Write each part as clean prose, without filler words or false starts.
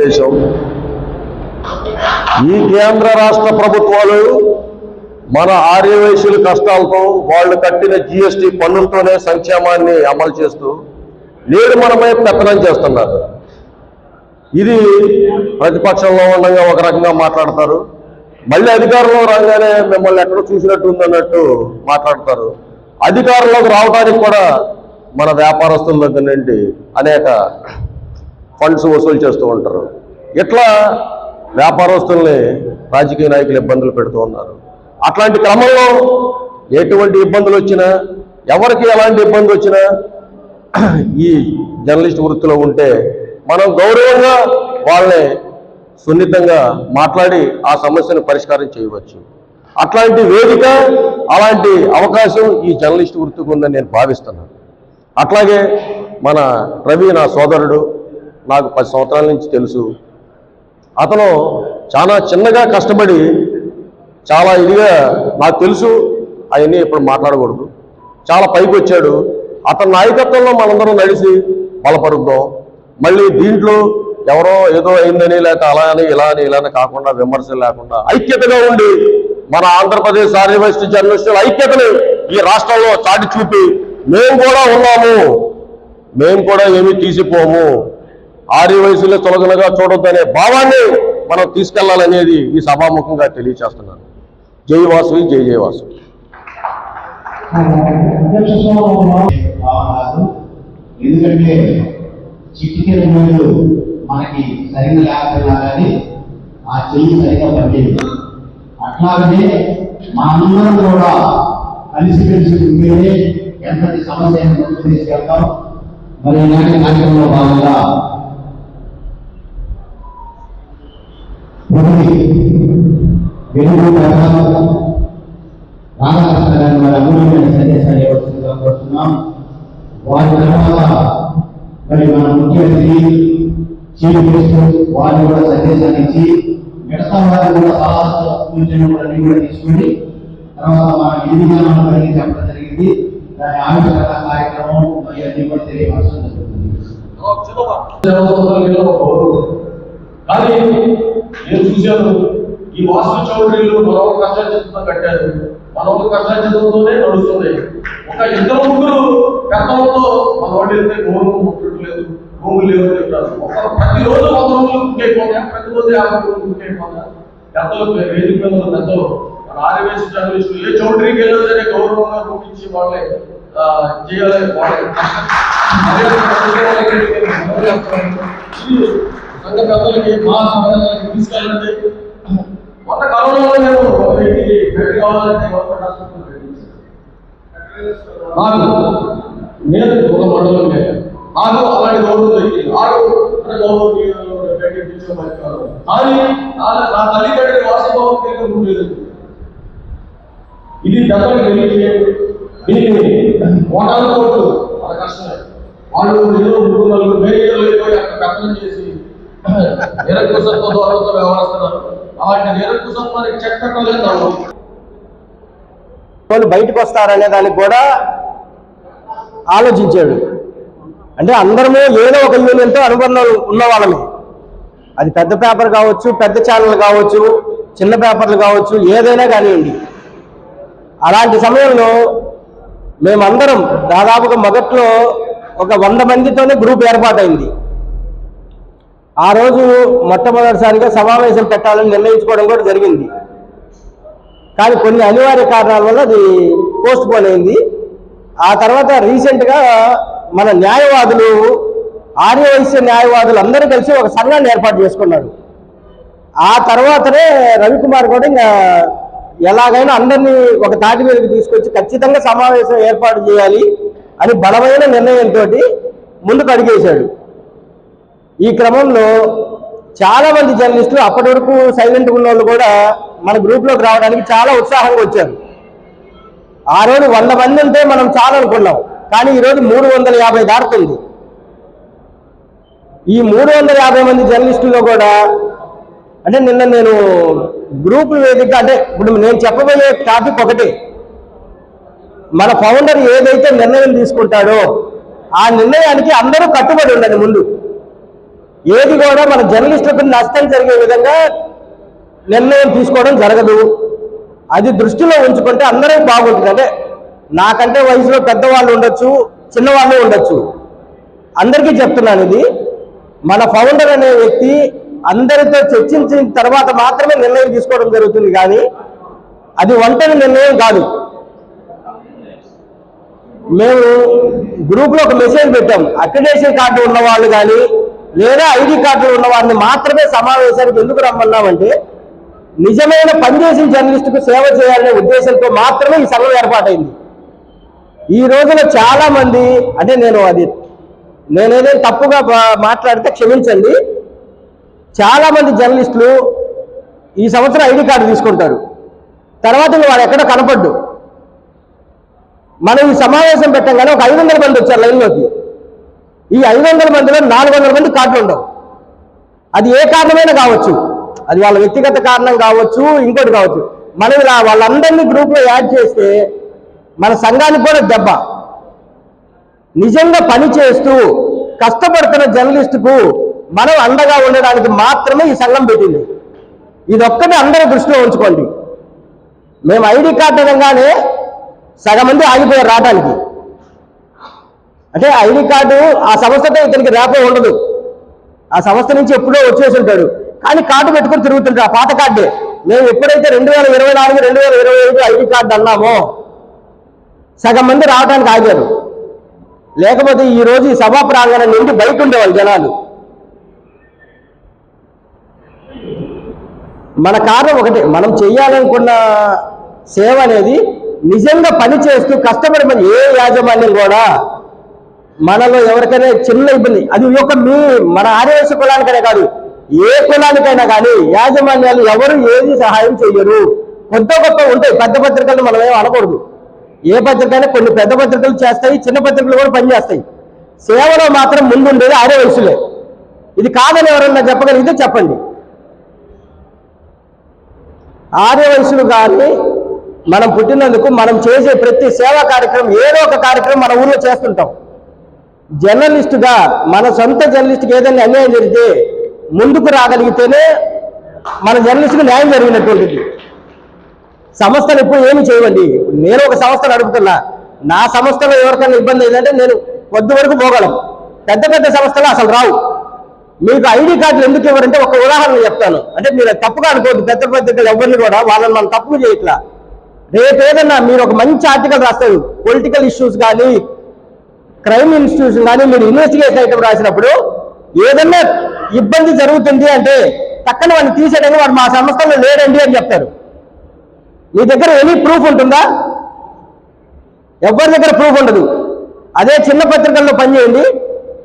ఉద్దేశం. ఈ కేంద్ర రాష్ట్ర ప్రభుత్వాలు మన ఆర్యవైశ్యుల కష్టాలతో వాళ్ళు కట్టిన GST పన్నులతోనే సంక్షేమాన్ని అమలు చేస్తూ నేడు మనపై పెత్తనం చేస్తున్నారు. ఇది ప్రతిపక్షంలో ఉండగా ఒక రకంగా మాట్లాడతారు, మళ్ళీ అధికారంలో రాగానే మిమ్మల్ని ఎక్కడో చూసినట్టు ఉందన్నట్టు మాట్లాడతారు. అధికారంలోకి రావడానికి కూడా మన వ్యాపారస్తుల దగ్గర నుండి అనేక ఫండ్స్ వసూలు చేస్తూ ఉంటారు. ఇట్లా వ్యాపారస్తుల్ని రాజకీయ నాయకులు ఇబ్బందులు పెడుతూ ఉన్నారు. అట్లాంటి క్రమంలో ఎటువంటి ఇబ్బందులు వచ్చినా, ఎవరికి ఎలాంటి ఇబ్బంది వచ్చినా ఈ జర్నలిస్ట్ వృత్తిలో ఉంటే మనం గౌరవంగా వాళ్ళని సున్నితంగా మాట్లాడి ఆ సమస్యను పరిష్కారం చేయవచ్చు. అట్లాంటి వేదిక, అలాంటి అవకాశం ఈ జర్నలిస్ట్ వృత్తికి ఉందని నేను భావిస్తున్నాను. అట్లాగే మన రవి నా సోదరుడు, నాకు 10 సంవత్సరాల నుంచి తెలుసు. అతను చాలా చిన్నగా కష్టపడి చాలా ఇదిగా, నాకు తెలుసు అవన్నీ ఇప్పుడు మాట్లాడకూడదు, చాలా పైకి వచ్చాడు. అతని నాయకత్వంలో మనందరం నడిచి బలపరుద్దాం. మళ్ళీ దీంట్లో ఎవరో ఏదో అయిందని లేక అలా అని ఇలా అని ఇలా కాకుండా విమర్శలు లేకుండా ఐక్యతగా ఉండి మన ఆంధ్రప్రదేశ్ ఆర్యవైశ్య జర్నలిస్టుల ఐక్యతని ఈ రాష్ట్రంలో చాటి చూపి మేము కూడా ఉన్నాము, మేము కూడా ఏమీ తీసిపోము, ఆర్యవైశ్యులే తొలగనగా చూడొద్దనే భావాన్ని మనం తీసుకెళ్లాలనేది ఈ సభాముఖంగా తెలియచేస్తున్నాను. జై వాసవి, జై జై వాసవి. ఎందుకంటే చిట్టికెళ్ళ ముందు మనకి సరిగ్గా లేకపోయినా కానీ ఆ చెయ్యి సరిగ్గా పనిచేయదు. అట్లాగనే మా అందరం కూడా కలిసి ఉంటేనే ఎంతటి సమస్యను ముందుకు తీసుకెళ్తాం. మరి ఇలాంటి కార్యక్రమంలో భాగంగా వెలుగు రామకృష్ణ గారిని మరి అమూల్యమైన సందేశాన్ని ఇవ్వాల్సిందిగా కోరుతున్నాం. వారి తర్వాత మరి మన ముఖ్యమంత్రి చీఫ్ మినిస్టర్ వారిని కూడా సందేశాన్ని ఇచ్చి మిగతా వారిని కూడా సలహా సూచనలు కూడా తీసుకుని తర్వాత మన విధిగానాలను కలిగి చెప్పడం జరిగింది. దాని ఆవిష్కరణ కార్యక్రమం మరి అన్ని కూడా తెలియపరచడం జరుగుతుంది. కానీ నేను చూశాను, ఈ వాస్తు చౌదరీలు మనోహర్ కష్టాచితంతో కట్టారు, మనోహర్ కష్టాచితంతోనే నడుస్తుంది. ఒక 2-3 గతంలో మన వాడు వెళ్తే గౌరవం ముట్టట్లేదు, భూములు లేవు అని చెప్పారు. ప్రతిరోజు 100 రూపాయలు బుక్ అయిపోతాయి, ప్రతిరోజు 50 రూపాయలు బుక్ అయిపోతాయి. గతంలో వేదిక మీద పెద్దలు మన ఆర్యవైశ్య జర్నలిస్టులు ఏ చౌదరికి వెళ్ళినా సరే గౌరవంగా పంపించి వాళ్ళే చేయాలి. సంఘ పెద్దలకి మా సమాజానికి తీసుకెళ్ళండి. మొన్న కరోనాలో నేను బయట కావాలంటే నేను ఒక మండలం నాకు అలాంటి గౌరవం దొరికింది. కానీ నా తల్లిదండ్రులు వాస్తవం ఉండేది. ఇది పెద్దలకు తెలియజే దీన్ని ఓటాలు కోర్టు వాళ్ళ కష్టమే. వాళ్ళు ఏదో 3-4 మేనేజర్లు అయిపోయి అక్కడ కథనం చేసి నిరంకుశత్వ దూరంతో వ్యవహరిస్తున్నారు. అలాంటి నిరంకుశత్వానికి చెక్ పెట్టలేదు. వాళ్ళు బయటకు వస్తారనే దానికి కూడా ఆలోచించాడు. అంటే అందరము ఏదో ఒక యూనియన్తో అనుబంధం ఉన్న వాళ్ళమే. అది పెద్ద పేపర్ కావచ్చు, పెద్ద ఛానల్ కావచ్చు, చిన్న పేపర్లు కావచ్చు, ఏదైనా కానివ్వండి. అలాంటి సమయంలో మేమందరం దాదాపుగా మొదట్లో ఒక 100 మందితోనే గ్రూప్ ఏర్పాటైంది. ఆ రోజు మొట్టమొదటిసారిగా సమావేశం పెట్టాలని నిర్ణయించుకోవడం కూడా జరిగింది. కానీ కొన్ని అనివార్య కారణాల వల్ల అది పోస్ట్ పోన్ అయింది. ఆ తర్వాత రీసెంట్గా మన న్యాయవాదులు, ఆర్యవైశ్య న్యాయవాదులు అందరూ కలిసి ఒక సంఘాన్ని ఏర్పాటు చేసుకున్నారు. ఆ తర్వాతనే రవికుమార్ కూడా ఇంకా ఎలాగైనా అందరినీ ఒక తాటి మీదకి తీసుకొచ్చి ఖచ్చితంగా సమావేశం ఏర్పాటు చేయాలి అని బలమైన నిర్ణయంతో ముందుకు అడిగేశాడు. ఈ క్రమంలో చాలా మంది జర్నలిస్టులు అప్పటి వరకు సైలెంట్గా ఉన్న వాళ్ళు కూడా మన గ్రూప్లోకి రావడానికి చాలా ఉత్సాహంగా వచ్చారు. ఆ రోజు 100 మంది ఉంటే మనం చాలా అనుకున్నాం, కానీ ఈరోజు 350 దాటుతుంది. ఈ 350 మంది జర్నలిస్టుల్లో కూడా అంటే నిన్న నేను గ్రూప్ వేదిక అంటే ఇప్పుడు నేను చెప్పబోయే టాపిక్ ఒకటి, మన ఫౌండర్ ఏదైతే నిర్ణయం తీసుకుంటాడో ఆ నిర్ణయానికి అందరూ కట్టుబడి ఉండండి. ముందు ఏది కూడా మన జర్నలిస్టులకు నష్టం జరిగే విధంగా నిర్ణయం తీసుకోవడం జరగదు. అది దృష్టిలో ఉంచుకుంటే అందరూ బాగుంటుంది. అంటే నాకంటే వయసులో పెద్దవాళ్ళు ఉండొచ్చు, చిన్నవాళ్ళు ఉండొచ్చు. అందరికీ చెప్తున్నాను, ఇది మన ఫౌండర్ అనే వ్యక్తి అందరితో చర్చించిన తర్వాత మాత్రమే నిర్ణయం తీసుకోవడం జరుగుతుంది, కానీ అది ఒంటరి నిర్ణయం కాదు. మేము గ్రూప్లో ఒక మెసేజ్ పెట్టాం, అక్రిడేషన్ కార్డు ఉన్న వాళ్ళు కానీ లేదా ఐడి కార్డులు ఉన్న వారిని మాత్రమే సమావేశానికి ఎందుకు రమ్మన్నామంటే, నిజమైన పనిచేసిన జర్నలిస్టుకు సేవ చేయాలనే ఉద్దేశంతో మాత్రమే ఈ సంఘం ఏర్పాటైంది. ఈ రోజున చాలా మంది, అంటే నేనేదో తప్పుగా మాట్లాడితే క్షమించండి, చాలా మంది జర్నలిస్టులు ఈ సంవత్సరం ఐడి కార్డు తీసుకుంటారు, తర్వాత వాడు ఎక్కడ కనపడ్డు. మనం ఈ సమావేశం పెట్టంగానే ఒక 500 మంది వచ్చారు లైన్లోకి. ఈ 500 మందిలో 400 మంది కార్డులు ఉండవు. అది ఏ కారణమైనా కావచ్చు, అది వాళ్ళ వ్యక్తిగత కారణం కావచ్చు, ఇంకోటి కావచ్చు. మనం ఇలా వాళ్ళందరినీ గ్రూప్లో యాడ్ చేస్తే మన సంఘానికి కూడా దెబ్బ. నిజంగా పని చేస్తూ కష్టపడుతున్న జర్నలిస్టుకు మనం అండగా ఉండడానికి మాత్రమే ఈ సంఘం పెట్టింది. ఇదొక్కటి అందరూ దృష్టిలో ఉంచుకోండి. మేము ఐడి కార్డు అనగానే సగం మంది ఆగిపోయారు రావడానికి. అంటే ఐడి కార్డు ఆ సంస్థతో ఇతనికి రేపో ఉండదు, ఆ సంస్థ నుంచి ఎప్పుడో వచ్చేసి ఉంటాడు, కానీ కార్డు పెట్టుకుని తిరుగుతుంటాడు, ఆ పాత కార్డే. మేము ఎప్పుడైతే 2024, 2025 ఐడి కార్డు అన్నామో సగం మంది రావడానికి ఆగారు. లేకపోతే ఈ రోజు ఈ సభా ప్రాంగణం నుండి బయట ఉండేవాళ్ళు జనాలు. మన కారణం ఒకటే, మనం చేయాలనుకున్న సేవ అనేది నిజంగా పని చేస్తూ కష్టపడి ఏ యాజమాన్యం కూడా మనలో ఎవరికైనా చిన్న ఇబ్బంది, అది మన ఆర్యవైశ్య కులానికైనా కాదు, ఏ కులానికైనా కానీ యాజమాన్యాలు ఎవరు ఏది సహాయం చేయరు. కొత్త ఉంటాయి, పెద్ద పత్రికలు మనం ఏం అనకూడదు. ఏ పత్రికైనా కొన్ని పెద్ద పత్రికలు చేస్తాయి, చిన్న పత్రికలు కూడా పనిచేస్తాయి. సేవలో మాత్రం ముందుండేది ఆర్యవైశ్యులే. ఇది కాదని ఎవరన్నా చెప్పగలిగితే చెప్పండి. ఆర్యవైశ్యులు కానీ మనం పుట్టినందుకు మనం చేసే ప్రతి సేవా కార్యక్రమం, ఏదో ఒక కార్యక్రమం మన ఊళ్ళో చేస్తుంటాం. జర్నలిస్టుగా మన సొంత జర్నలిస్టుకి ఏదైనా అన్యాయం జరిగితే ముందుకు రాగలిగితేనే మన జర్నలిస్టుకు న్యాయం జరిగినటువంటిది. సంస్థలు ఎప్పుడు ఏమి చేయవండి. నేను ఒక సంస్థ నడుపుతున్నా, నా సంస్థలో ఎవరికైనా ఇబ్బంది అయిందంటే నేను కొద్ది వరకు పోగలం. పెద్ద పెద్ద సంస్థలు అసలు రావు. మీకు ఐడి కార్డులు ఎందుకు ఇవ్వరంటే ఒక ఉదాహరణ చెప్తాను. అంటే మీరు తప్పుగా అనుకోవద్దు, పెద్ద పత్రికలు ఎవరిని కూడా వాళ్ళని మనం తప్పుగా చేయట్లా. రేపు ఏదన్నా మీరు ఒక మంచి ఆర్టికల్ రాస్తారు, పొలిటికల్ ఇష్యూస్ కానీ క్రైమ్ ఇన్స్టిట్యూషన్ కానీ మీరు ఇన్వెస్టిగేషన్ ఐటమ్ రాసినప్పుడు ఏదన్నా ఇబ్బంది జరుగుతుంది అంటే పక్కన వాడిని తీసేయడానికి వాడు మా సంస్థలో లేడండి అని చెప్తారు. మీ దగ్గర ఎనీ ప్రూఫ్ ఉంటుందా? ఎవరి దగ్గర ప్రూఫ్ ఉండదు. అదే చిన్న పత్రికల్లో పనిచేయండి,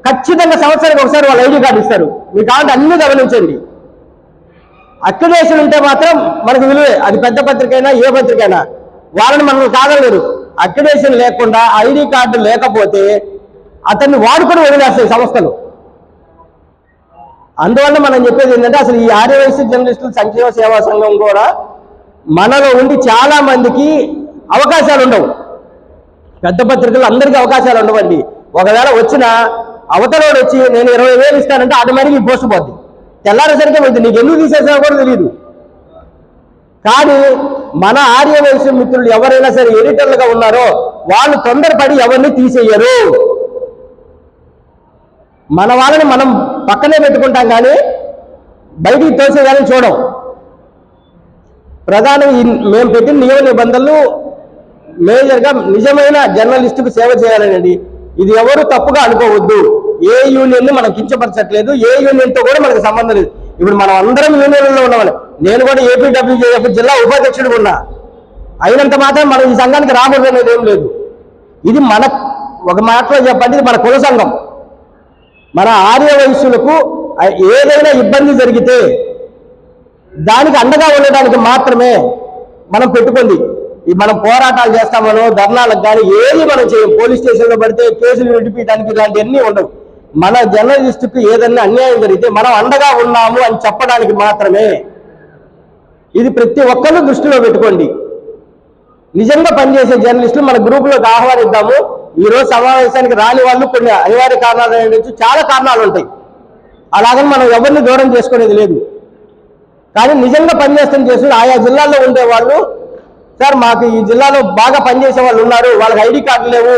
ఖచ్చితంగా సంవత్సరానికి ఒకసారి వాళ్ళు ఐడి కార్డు ఇస్తారు. మీకు కావాలంటే అన్ని గమనించండి. అక్రిడేషన్ ఉంటే మాత్రం మనకు విలువే, అది పెద్ద పత్రిక అయినా ఏ పత్రిక అయినా. వాళ్ళని మనం కాదలేరు. అక్రిడేషన్ లేకుండా ఐడి కార్డు లేకపోతే అతన్ని వాడుకొని వదిలేస్తాయి సంస్థలు. అందువల్ల మనం చెప్పేది ఏంటంటే, అసలు ఈ ఆర్యవైశ్య జర్నలిస్టుల సంక్షేమ సేవా సంఘం కూడా మనలో ఉండి చాలా మందికి అవకాశాలు ఉండవు. పెద్ద పత్రికలు అందరికీ అవకాశాలు ఉండవండి. ఒకవేళ వచ్చిన అవతలోడు వచ్చి నేను 20,000 ఇస్తానంటే ఆటోమేటిక్గా ఈ పోస్ట్ పోద్ది. తెల్లారేసరికి పోతుంది, నీకు ఎందుకు తీసేసినా కూడా తెలియదు. కానీ మన ఆర్యవైశ్య మిత్రులు ఎవరైనా సరే ఎడిటర్లుగా ఉన్నారో వాళ్ళు తొందరపడి ఎవరిని తీసేయరు. మన వాళ్ళని మనం పక్కనే పెట్టుకుంటాం, కానీ బయటికి తోసేయాలని చూడం. ప్రధానం మేము పెట్టిన నియమ నిబంధనలు మేజర్గా నిజమైన జర్నలిస్టుకు సేవ చేయాలనండి. ఇది ఎవరు తప్పుగా అనుకోవద్దు. ఏ యూనియన్ మనం కించపరచట్లేదు, ఏ యూనియన్తో కూడా మనకు సంబంధం లేదు. ఇప్పుడు మనం అందరం యూనియన్లో ఉన్నవాళ్ళు. నేను కూడా ఏపీడబ్ల్యూజేఎఫ్ జిల్లా ఉపాధ్యక్షుడు ఉన్నా. అయినంత మాత్రం మనం ఈ సంఘానికి రాకూడదు అనేది ఏం లేదు. ఇది మన ఒక మాటలో చెప్పండి, ఇది మన కుల సంఘం. మన ఆర్యవైశ్యులకు ఏదైనా ఇబ్బంది జరిగితే దానికి అండగా ఉండడానికి మాత్రమే మనం పెట్టుకుంది. మనం పోరాటాలు చేస్తామనో ధర్నాలకు కానీ ఏది మనం చేయం. పోలీస్ స్టేషన్లో పడితే కేసులు విడిపించడానికి ఇలాంటివన్నీ ఉండవు. మన జర్నలిస్టుకు ఏదైనా అన్యాయం జరిగితే మనం అండగా ఉన్నాము అని చెప్పడానికి మాత్రమే. ఇది ప్రతి ఒక్కరూ దృష్టిలో పెట్టుకోండి. నిజంగా పనిచేసే జర్నలిస్టులు మన గ్రూపులోకి ఆహ్వానిద్దాము. ఈరోజు సమావేశానికి రాని వాళ్ళు కొన్ని అనివార్య కారణాలు, చాలా కారణాలు ఉంటాయి. అలాగని మనం ఎవరిని దూరం చేసుకునేది లేదు. కానీ నిజంగా పనిచేస్తున్న చేసి ఆయా జిల్లాల్లో ఉండేవాళ్ళు, సార్ మాకు ఈ జిల్లాలో బాగా పనిచేసే వాళ్ళు ఉన్నారు, వాళ్ళకి ఐడి కార్డు లేవు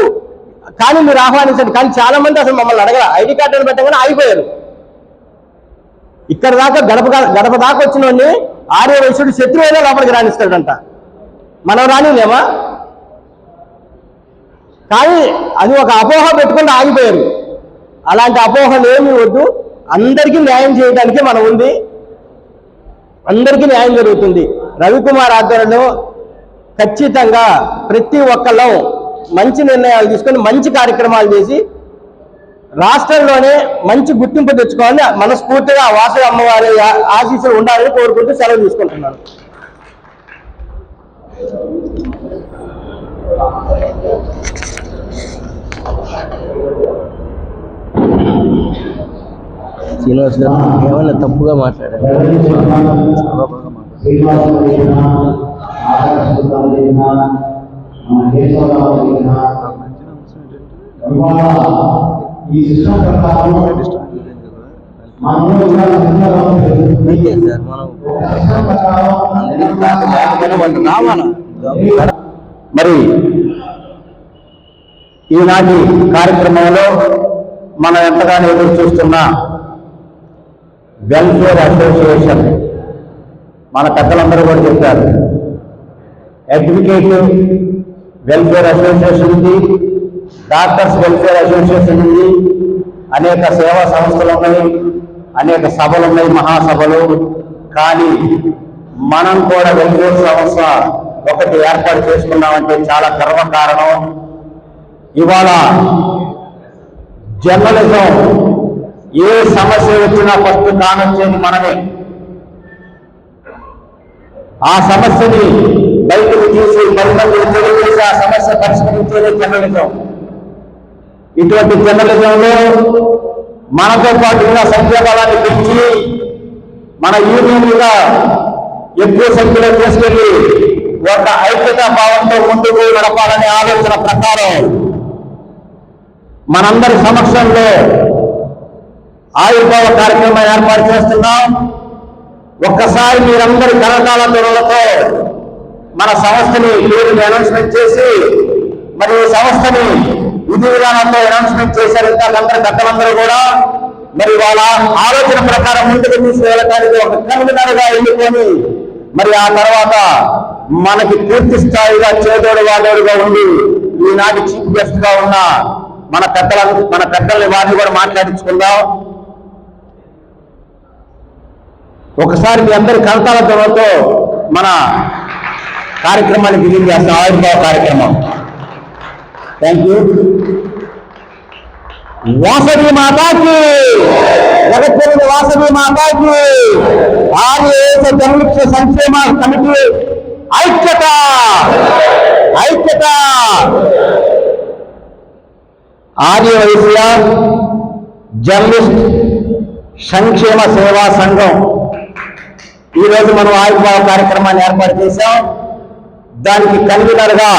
కానీ మీరు ఆహ్వానించండి. కానీ చాలా మంది అసలు మమ్మల్ని అడగల, ఐడి కార్డు పెట్టగానే ఆగిపోయారు. ఇక్కడ దాకా గడప దాకా వచ్చిన వాడిని ఆర్యవైశ్యుడు శత్రువైనా లోపలికి రాణిస్తాడంట, మనం రానిలేమా? కానీ అది ఒక అపోహ పెట్టుకుని ఆగిపోయారు. అలాంటి అపోహలు ఏమీ వద్దు, అందరికీ న్యాయం చేయడానికే మనం ఉంది, అందరికీ న్యాయం జరుగుతుంది. రవికుమార్ ఆధ్వర్యంలో ఖచ్చితంగా ప్రతి ఒక్కళ్ళం మంచి నిర్ణయాలు తీసుకొని మంచి కార్యక్రమాలు చేసి రాష్ట్రంలోనే మంచి గుర్తింపు తెచ్చుకోవాలని మనస్ఫూర్తిగా వాసవి అమ్మవారి ఆశీస్సులు ఉండాలని కోరుకుంటూ సెలవు తీసుకుంటున్నాను. శ్రీనివాస్ గారు ఏమన్నా తప్పుగా మాట్లాడారు. ఈ సిస్టమ్ ప్రకారం మరి ఈనాటి కార్యక్రమంలో మనం ఎంతగానో ఎదురు చూస్తున్న వెల్ఫేర్ అసోసియేషన్ మన పెద్దలందరూ కూడా చెప్పారు. అడ్వకేట్ వెల్ఫేర్ అసోసియేషన్ ఉంది, డాక్టర్స్ వెల్ఫేర్ అసోసియేషన్ ఉంది, అనేక సేవా సంస్థలు ఉన్నాయి, అనేక సభలు ఉన్నాయి, మహాసభలు. కానీ మనం కూడా వెల్ఫేర్ సంస్థ ఒకటి ఏర్పాటు చేసుకున్నామంటే చాలా గర్వకారణం. ఇవాళ జర్నలిజం ఏ సమస్య వచ్చినా ఫస్ట్ కానొచ్చేది మనమే. ఆ సమస్యని బయటకు తీసి 10 మందిని తెలియజేసి ఆ సమస్య పరిష్కరించేదే జర్నలిజం. ఇటువంటి జర్నలిజంలో మనతో పాటు ఉన్న సంఖ్యాబలాన్ని పెంచి మన యూనియన్గా ఎక్కువ సంఖ్యలో తీసుకెళ్లి ఒక ఐక్యతా భావంతో ముందుకు నడపాలనే ఆలోచన ప్రకారం మనందరి సమక్షంలో ఆవిర్భావ కార్యక్రమం ఏర్పాటు చేస్తున్నాం. ఒక్కసారి మీరందరి కరతాళ ధ్వనులతో మన సంస్థని పేరుని అనౌన్స్మెంట్ చేసి మరి ఈ సంస్థని విధి విధానంతో అనౌన్స్మెంట్ చేశారు. అందరి పెద్దలందరూ కూడా మరి వాళ్ళ ఆలోచన ప్రకారం ముందుకు తీసుకువెళ్ళటానికి ఒక కన్వీనర్గా ఎన్నుకొని మరి ఆ తర్వాత మనకి పూర్తి స్థాయిగా చేదోడు వాదోడుగా ఉండి ఈనాటి చీఫ్ గెస్ట్ గా ఉన్న మన పెద్దల్ని వారిని కూడా మాట్లాడించుకుందాం. ఒకసారి మీ అందరి కరతాళ ధ్వనులతో మన కార్యక్రమాన్ని బిగిన్ చేస్తాం, ఆవిర్భావ కార్యక్రమం. Thank you. వాసవి మాతాకి, జగత్తుని వాసవి మాతాకి, ఆర్యవేశ జర్నలిస్టు సంక్షేమ కమిటీ ఐక్యత, ఐక్యత. ఆర్యవైశ్య జర్నలిస్ట్ సంక్షేమ సేవా సంఘం ఈరోజు మనం ఆవిర్భావ కార్యక్రమాన్ని ఏర్పాటు చేశాం. దానికి కన్వీనర్గా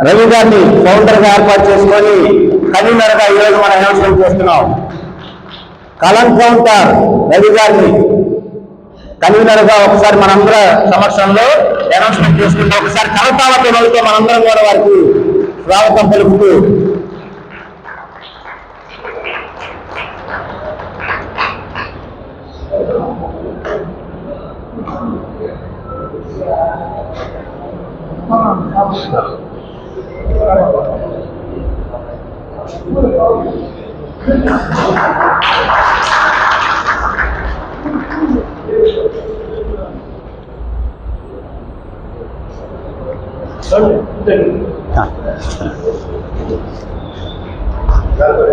రవి గారిని ఫౌండర్గా ఏర్పాటు చేసుకొని కన్వీనర్గా ఈరోజు మనం అనౌన్స్మెంట్ చేస్తున్నాం. కలం కౌంటర్ రవి గారిని కన్వీనర్గా ఒకసారి మనందరూ సమక్షంలో అనౌన్స్మెంట్ చేసుకుంటే ఒకసారి కరతాళ ధ్వనులతో మనందరం కూడా వారికి స్వాగతం పలుకుతూ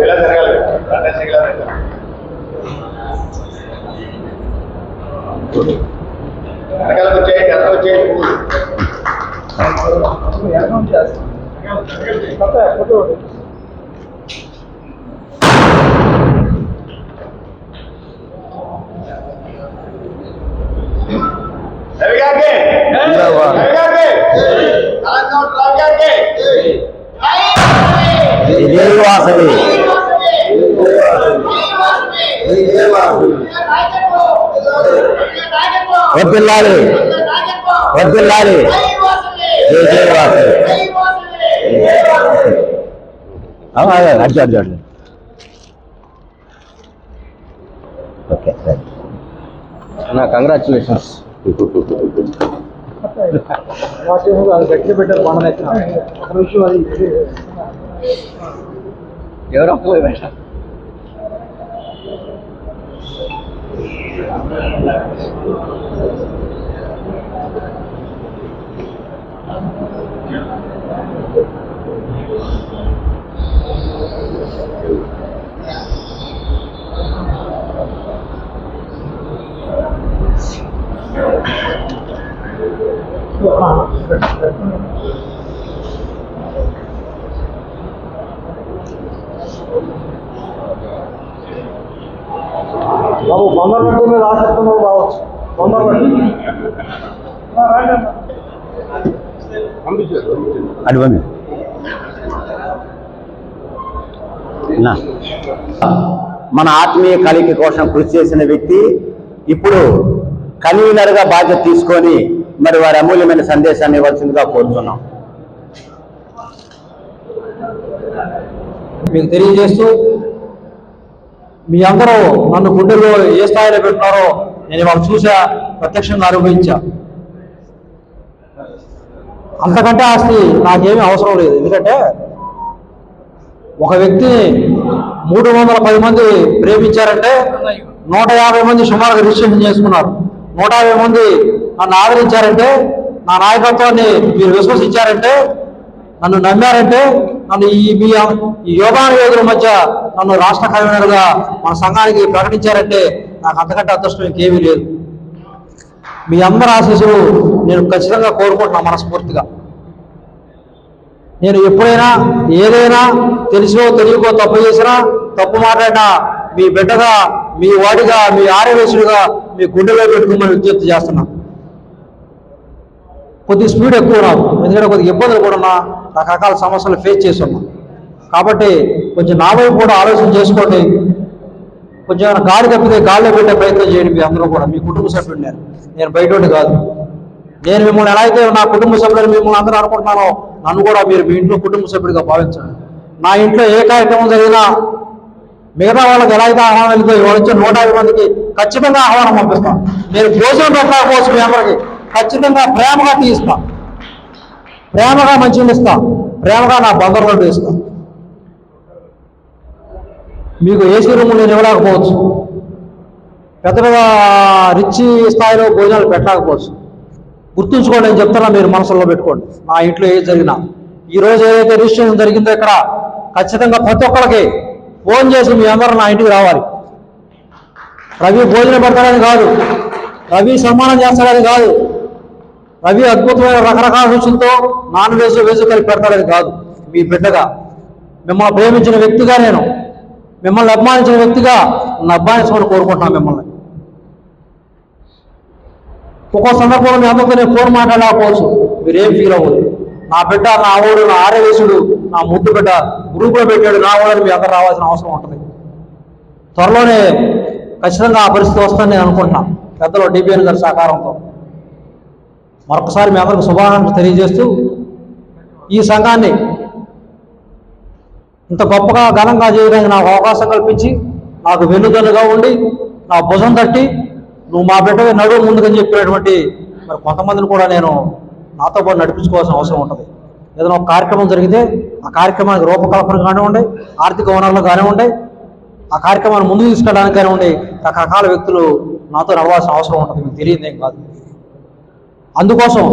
ఎలా జరగాలి వెనకాలకు వచ్చేయండి, వెనకాలకు వచ్చేయండి. రవి గారికి, రవి గారికి, రవి గారికి. జై వాసవి, వర్ధిల్లాలి వర్ధిల్లాలి జై వాసు అడ్డు అడ్డు అడ్డు ఓకే రైట్ అన్న కంగ్రాచులేషన్స్ ఎవరో బాబు బొమ్మల బట్టి మీద ఆసక్తి రావచ్చు బొమ్మల బట్టి అటు పంపి మన ఆత్మీయ కలికి కోసం కృషి చేసిన వ్యక్తి ఇప్పుడు కన్వీనర్గా బాధ్యత తీసుకొని మరి వారి అమూల్యమైన సందేశాన్ని ఇవ్వాల్సిందిగా కోరుతున్నాం. మీకు తెలియజేస్తూ మీ అందరూ నన్ను గుండెల్లో ఏ స్థాయిలో పెట్టినారో నేను వాళ్ళు చూసా, ప్రత్యక్షంగా అనుభవించా. అంతకంటే ఆస్తి నాకేమీ అవసరం లేదు. ఎందుకంటే ఒక వ్యక్తిని 310 మంది ప్రేమించారంటే 150 మంది సుమారుగా రిజిస్ట్రేషన్ చేసుకున్నారు. 150 మంది నన్ను ఆదరించారంటే, నా నాయకత్వాన్ని మీరు విశ్వసించారంటే, నన్ను నమ్మారంటే, నన్ను ఈ యోగాన యోగుల మధ్య నన్ను రాష్ట్ర కన్వీనర్గా మన సంఘానికి ప్రకటించారంటే నాకు అంతకంటే అదృష్టం ఇంకేమీ లేదు. మీ అందరి ఆశీస్సులు నేను ఖచ్చితంగా కోరుకుంటున్నాను మనస్ఫూర్తిగా. నేను ఎప్పుడైనా ఏదైనా తెలిసో తెలియకో తప్పు చేసినా, తప్పు మాట్లాడినా మీ బిడ్డగా, మీ వాడిగా, మీ ఆర్యవేశుడిగా మీ గుండెలో పెట్టుకోమని విజ్ఞప్తి చేస్తున్నా. కొద్ది స్పీడ్ ఎక్కువ నాకు, ఎందుకంటే కొద్దిగా ఇబ్బందులు కూడా ఉన్నా, రకరకాల సమస్యలు ఫేస్ చేస్తున్నా. కాబట్టి కొంచెం నా వైపు కూడా ఆలోచన చేసుకోండి. కొంచెం గాలి తప్పితే గాల్లో పెట్టే ప్రయత్నం చేయండి. మీ అందరూ కూడా మీ కుటుంబ సభ్యుడు, నేను బయటోటి కాదు. నేను మిమ్మల్ని ఎలా అయితే నా కుటుంబ సభ్యులు మిమ్మల్ని అందరూ అనుకుంటున్నానో, నన్ను కూడా మీరు మీ ఇంట్లో కుటుంబ సభ్యుడిగా భావించండి. నా ఇంట్లో ఏ కార్యక్రమం జరిగినా మిగతా వాళ్ళకి ఎలా అయితే ఆహ్వానం వెళ్తుందో, ఇవాళ వచ్చే 150 మందికి ఖచ్చితంగా ఆహ్వానం పంపిస్తాను. నేను భోజనం పెట్టకపోవచ్చు, మీ అందరికి ఖచ్చితంగా ప్రేమగా తీయిస్తా, ప్రేమగా మంచిగా ఇస్తా, ప్రేమగా నా బంగారు ఇస్తా. మీకు ఏసీ రూమ్ నేను ఇవ్వలేకపోవచ్చు, పెద్దగా రిచ్ స్థాయిలో భోజనాలు పెట్టలేకపోవచ్చు. గుర్తుంచుకోండి, నేను చెప్తున్నా, మీరు మనసులో పెట్టుకోండి. నా ఇంట్లో ఏది జరిగినా, ఈరోజు ఏదైతే రిజిస్ట్రేషన్ జరిగిందో ఇక్కడ ఖచ్చితంగా ప్రతి ఒక్కరికి ఫోన్ చేసి మీ అందరూ నా ఇంటికి రావాలి. రవి భోజనం పెడతాడని కాదు, రవి సన్మానం చేస్తాడని కాదు, రవి అద్భుతమైన రకరకాల రుచులతో నాన్ వెజ్ వెజ్ కలిపి పెడతాడని కాదు. మీ బిడ్డగా, మిమ్మల్ని ప్రేమించిన వ్యక్తిగా, నేను మిమ్మల్ని అభిమానించిన వ్యక్తిగా నన్ను అభిమానించమని కోరుకుంటున్నాను. మిమ్మల్ని ఒక్కో సందర్భంలో మీ అందరితో నేను ఫోన్ మాట్లాడకపోవచ్చు, మీరేం ఫీల్ అవ్వదు. నా బిడ్డ, నా ఓడు, నా ఆర్యవేశుడు, నా ముద్దు బిడ్డ గ్రూప్లో పెట్టాడు, నా ఓడని మీ అందరూ రావాల్సిన అవసరం ఉంటుంది. త్వరలోనే ఖచ్చితంగా ఆ పరిస్థితి వస్తుందని నేను అనుకుంటున్నాను, పెద్దలు డిపిఎన్ గారి సహకారంతో. మరొకసారి మీ అందరికి శుభాకాంక్షలు తెలియజేస్తూ, ఈ సంఘాన్ని ఇంత గొప్పగా ఘనంగా చేయడానికి నాకు అవకాశం కల్పించి, నాకు వెన్నుదన్నుగా ఉండి, నా భుజం తట్టి, నువ్వు మా బిడ్డ నడువు ముందుకని చెప్పినటువంటి మరి కొంతమందిని కూడా నేను నాతో పాటు నడిపించుకోవాల్సిన అవసరం ఉంటుంది. ఏదైనా ఒక కార్యక్రమం జరిగితే ఆ కార్యక్రమానికి రూపకల్పన కానివ్వండి, ఆర్థిక వనరులు కానివ్వండి, ఆ కార్యక్రమాన్ని ముందుకు తీసుకెళ్ళడానికి కానివ్వండి, రకరకాల వ్యక్తులు నాతో నడవాల్సిన అవసరం ఉంటుంది. మీకు తెలియదేం కాదు. అందుకోసం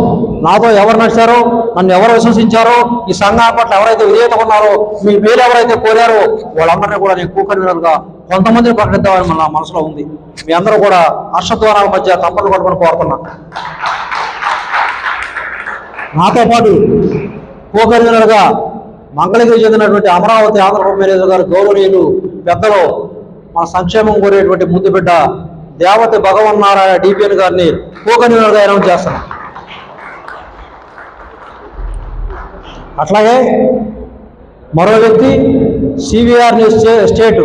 నాతో ఎవరు నడిచారో, నన్ను ఎవరు విశ్వసించారో, ఈ సంఘాల పట్ల ఎవరైతే విధేయత ఉన్నారో, మీ పేరు ఎవరైతే కోరారో వాళ్ళందరినీ కూడా నేను కన్వీనర్గా కొంతమందిని ప్రకటిద్దామని నా మనసులో ఉంది. మీ అందరూ కూడా హర్షద్వారాల మధ్య తప్పలు కొట్టుకొని కోరుతున్నా. నాతో పాటు కన్వీనర్గా మంగళగిరి చెందినటువంటి అమరావతి ఆంధ్రప్రదేశ్ మేనేజర్ గారు, గౌరవనీయులు పెద్దలు, మన సంక్షేమం కోరేటువంటి ముద్దు బిడ్డ దేవతి భగవన్నారాయణ డిపిఎన్ గారిని కన్వీనర్గా అనౌన్స్ చేస్తాను. అట్లాగే మరో వ్యక్తి CVR news state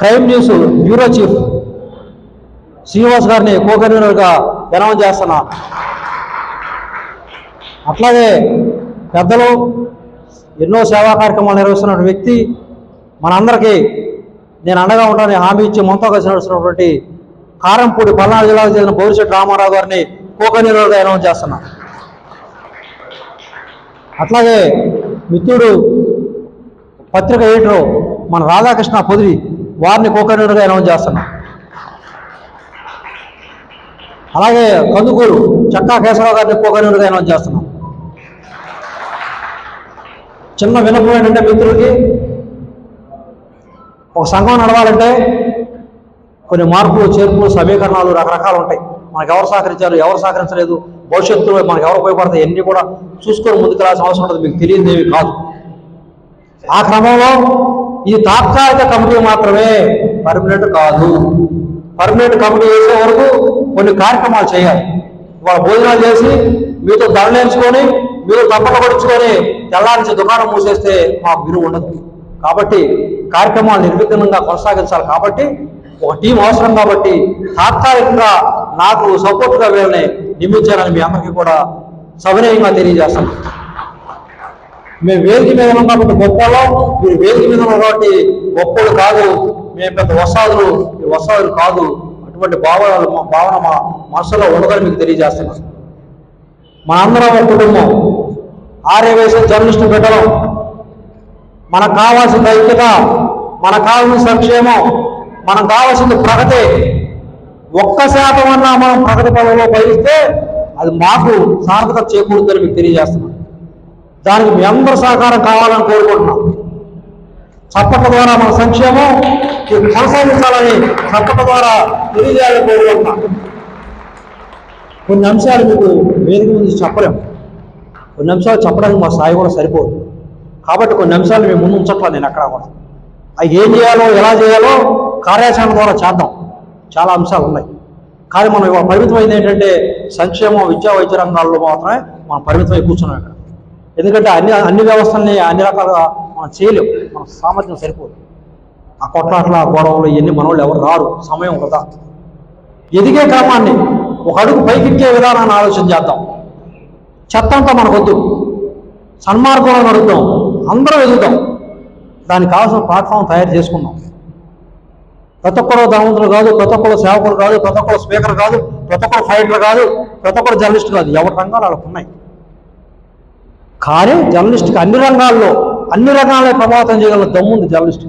crime news bureau chief Srinivas గారిని కో కన్వీనర్గా అనౌన్స్ చేస్తున్నా. అట్లాగే పెద్దలు ఎన్నో సేవా కార్యక్రమాలు నిర్వహిస్తున్న వ్యక్తి, మనందరికీ నేను అండగా ఉంటానని హామీ ఇచ్చి మనతో కలిసి నడుస్తున్నటువంటి కారంపూడి పల్నాడు జిల్లాకు చెందిన బోరిశెట్టి రామారావు గారిని కో కన్వీనర్గా అనౌన్స్ చేస్తున్నా. అట్లాగే మిత్రుడు పత్రిక ఎడిటరు మన రాధాకృష్ణ పొదిరి వారిని కో కన్వీనర్గా అనౌన్స్ చేస్తున్నా. అలాగే కందుకూరు చక్కా కేశవరావు గారిని కో కన్వీనర్గా అనౌన్స్ చేస్తున్నాం. చిన్న విన్నపం ఏంటంటే మిత్రులకి, ఒక సంఘం నడవాలంటే కొన్ని మార్పులు చేర్పులు సమీకరణాలు రకరకాలు ఉంటాయి. మనకు ఎవరు సహకరించారు, ఎవరు సహకరించలేదు, భవిష్యత్తులో మనకు ఎవరు ఉపయోగపడతాయి అన్నీ కూడా చూసుకొని ముందుకు రావాల్సిన అవసరం ఉంటుంది. మీకు తెలియదేవి కాదు. ఆ క్రమంలో ఇది తాత్కాలిక కమిటీ మాత్రమే, పర్మనెంట్ కాదు. పర్మనెంట్ కమిటీ చేసే వరకు కొన్ని కార్యక్రమాలు చేయాలి. వాళ్ళ భోజనాలు చేసి మీతో దండేసుకొని మీరు తప్పక పడుచుకొని తెల్లారించి దుకాణం మూసేస్తే మాకు విలువ ఉండదు. కాబట్టి కార్యక్రమాలు నిర్విఘ్నంగా కొనసాగించాలి. కాబట్టి ఒక టీం అవసరం. కాబట్టి తాత్కాలికంగా నాకు సపోర్ట్గా వీళ్ళని నియమించాలని మీ అందరికీ కూడా సవినయంగా తెలియజేస్తాం. మేము వేదిక మీద ఉన్నాం కాబట్టి గొప్పలో, మీరు వేదిక మీద ఉన్నాం కాబట్టి గొప్పలు కాదు. మేము పెద్ద వసాదులు, ఈ వసాదులు కాదు. అటువంటి భావన మా మనసులో ఉండదని మీకు తెలియజేస్తున్నాం. మనందరం ఒక కుటుంబం. ఆర్యవేశ జర్నలిస్టు పెట్టడం, మనకు కావాల్సిన ఐక్యత, మనకు కావాల్సిన సంక్షేమం, మనకు కావాల్సిన ప్రగతి. 1% అన్నా మనం ప్రగతి పదంలో పయనిస్తే అది మాకు సార్థకత చేకూరుతుందని మీకు తెలియజేస్తున్నాం. దానికి మీ అందరూ సహకారం కావాలని కోరుకుంటున్నాం. చప్పట్ల ద్వారా మన సంక్షేమం కొనసాగించాలని చప్పట్ల ద్వారా తెలియజేయాలని కోరుకుంటున్నాం. కొన్ని అంశాలు మీకు వేదిక నుంచి చెప్పలేము. కొన్ని అంశాలు చెప్పడానికి మా స్థాయి కూడా సరిపోదు. కాబట్టి కొన్ని అంశాలు మేము ముందు ఉంచట్లా. నేను ఎక్కడా కూడా అవి ఏం చేయాలో, ఎలా చేయాలో కార్యాచరణ ద్వారా చేద్దాం. చాలా అంశాలు ఉన్నాయి. కానీ మనం ఇవాళ పరిమితమైంది ఏంటంటే సంక్షేమం, విద్యా, వైద్య రంగాల్లో మాత్రమే మనం పరిమితమై కూర్చున్నాం ఇక్కడ. ఎందుకంటే అన్ని వ్యవస్థల్ని అన్ని రకాలుగా మనం చేయలేము. మన సామర్థ్యం సరిపోదు. ఆ కొట్లాట్ల గొడవలు ఇవన్నీ మన వాళ్ళు ఎవరు రారు. సమయం కదా. ఎదిగే క్రమాన్ని ఒక అడుగు పైకిచ్చే విధానాన్ని ఆలోచన చేద్దాం. చెత్త అంతా మనకొద్దు. సన్మార్గంలో నడుద్దాం. అందరం ఎదుగుతాం. దానికి కావాల్సిన ప్లాట్ఫామ్ తయారు చేసుకున్నాం. ప్రతి ఒక్కరు ధనవంతులు కాదు, ప్రతి ఒక్కరు సేవకులు కాదు, ప్రతి ఒక్కరు స్పీకర్ కాదు, ప్రతి ఒక్కరు ఫైటర్ కాదు, ప్రతి ఒక్కరు జర్నలిస్ట్ కాదు. ఎవరి రంగాలు వాళ్ళకు ఉన్నాయి. కానీ జర్నలిస్ట్కి అన్ని రంగాల్లో ప్రభావితం చేయగల దమ్ముంది జర్నలిస్ట్.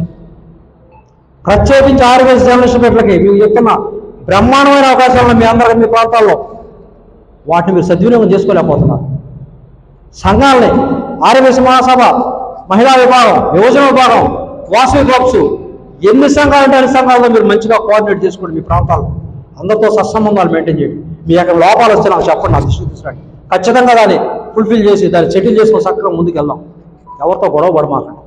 ప్రత్యేకించి ఆర్యవేశ జర్నలిస్ట్ పెట్టలకి మీకు చెప్తున్న బ్రహ్మాండమైన అవకాశాలను మీ అందరికీ మీ ప్రాంతాల్లో వాటిని మీరు సద్వినియోగం చేసుకోలేకపోతున్నారు. సంఘాలని ఆర్యవేశ మహాసభ, మహిళా విభాగం, యువజన విభాగం, వాసవి క్లబ్స్, ఎన్ని సంఘాలు అంటే అన్ని సంఘాలతో మీరు మంచిగా కోఆర్డినేట్ చేసుకోండి. మీ ప్రాంతాల్లో అందరితో సత్సంబంధాలు మెయింటైన్ చేయండి. మీ అక్కడ లోపాలు వస్తే నాకు చెప్పండి, నా దృష్టికి తీసుకురండి. ఖచ్చితంగా దాన్ని ఫుల్ఫిల్ చేసి దాన్ని సెటిల్ చేసుకొని చక్కగా ముందుకు వెళ్దాం. ఎవరితో గొడవ పడమాకండి.